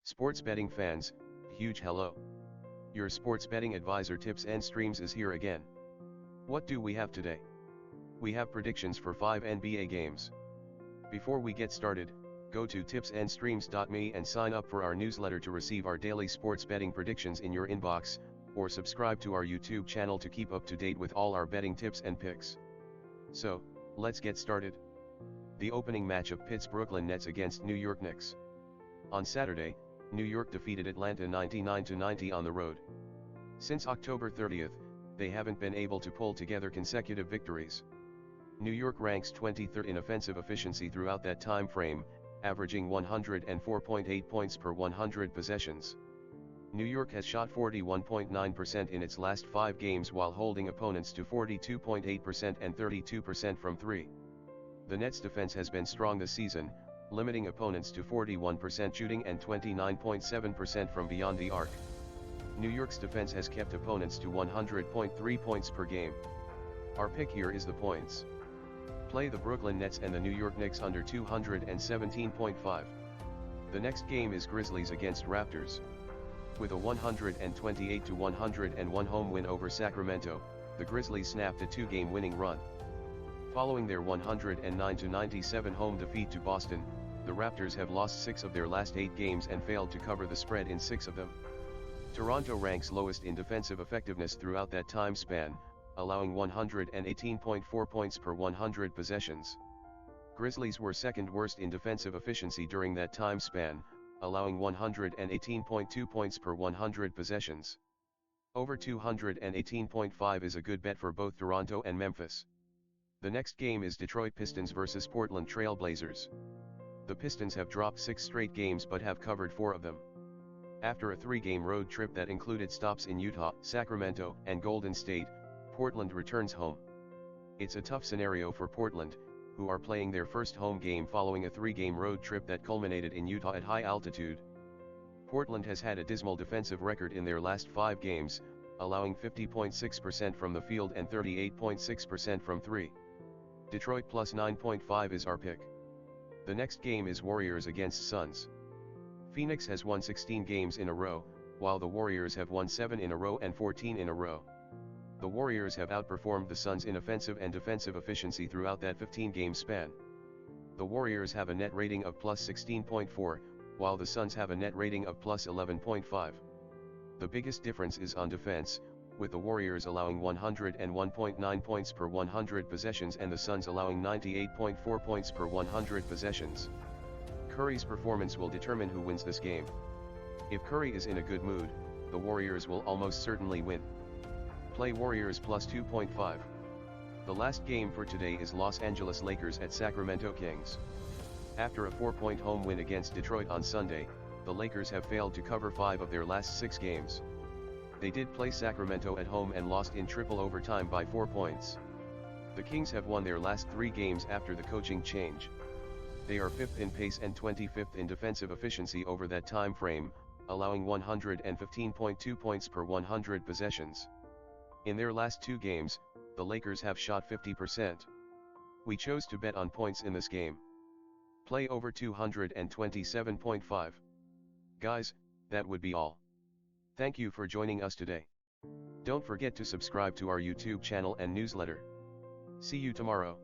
Sports betting fans, huge hello. Your sports betting advisor Tips and Streams is here again. What do we have today? We have predictions for 5 NBA games. Before we get started, go to tipsandstreams.me and sign up for our newsletter to receive our daily sports betting predictions in your inbox, or subscribe to our YouTube channel to keep up to date with all our betting tips and picks. So, let's get started. The opening matchup pits Brooklyn Nets against New York Knicks. On Saturday, New York defeated Atlanta 99-90 on the road. Since October 30th, they haven't been able to pull together consecutive victories. New York ranks 23rd in offensive efficiency throughout that time frame, averaging 104.8 points per 100 possessions. New York has shot 41.9% in its last 5 games while holding opponents to 42.8% and 32% from 3. The Nets' defense has been strong this season, limiting opponents to 41% shooting and 29.7% from beyond the arc. New York's defense has kept opponents to 100.3 points per game. Our pick here is the points. Play the Brooklyn Nets and the New York Knicks under 217.5. The next game is Grizzlies against Raptors. With a 128-101 home win over Sacramento, the Grizzlies snapped a 2-game winning run. Following their 109-97 home defeat to Boston, the Raptors have lost 6 of their last 8 games and failed to cover the spread in 6 of them. Toronto ranks lowest in defensive effectiveness throughout that time span, allowing 118.4 points per 100 possessions. Grizzlies were second worst in defensive efficiency during that time span, allowing 118.2 points per 100 possessions. Over 218.5 is a good bet for both Toronto and Memphis. The next game is Detroit Pistons vs Portland Trail Blazers. The Pistons have dropped 6 straight games but have covered 4 of them. After a 3-game road trip that included stops in Utah, Sacramento, and Golden State, Portland returns home. It's a tough scenario for Portland, who are playing their first home game following a 3-game road trip that culminated in Utah at high altitude. Portland has had a dismal defensive record in their last 5 games, allowing 50.6% from the field and 38.6% from 3. Detroit plus 9.5 is our pick. The next game is Warriors against Suns. Phoenix has won 16 games in a row, while the Warriors have won 7 in a row and 14 in a row. The Warriors have outperformed the Suns in offensive and defensive efficiency throughout that 15-game span. The Warriors have a net rating of plus 16.4, while the Suns have a net rating of plus 11.5. The biggest difference is on defense, with the Warriors allowing 101.9 points per 100 possessions and the Suns allowing 98.4 points per 100 possessions. Curry's performance will determine who wins this game. If Curry is in a good mood, the Warriors will almost certainly win. Play Warriors plus 2.5. The last game for today is Los Angeles Lakers at Sacramento Kings. After a 4-point home win against Detroit on Sunday, the Lakers have failed to cover 5 of their last 6 games. They did play Sacramento at home and lost in triple overtime by 4 points. The Kings have won their last 3 games after the coaching change. They are 5th in pace and 25th in defensive efficiency over that time frame, allowing 115.2 points per 100 possessions. In their last 2 games, the Lakers have shot 50%. We chose to bet on points in this game. Play over 227.5. Guys, that would be all. Thank you for joining us today. Don't forget to subscribe to our YouTube channel and newsletter. See you tomorrow.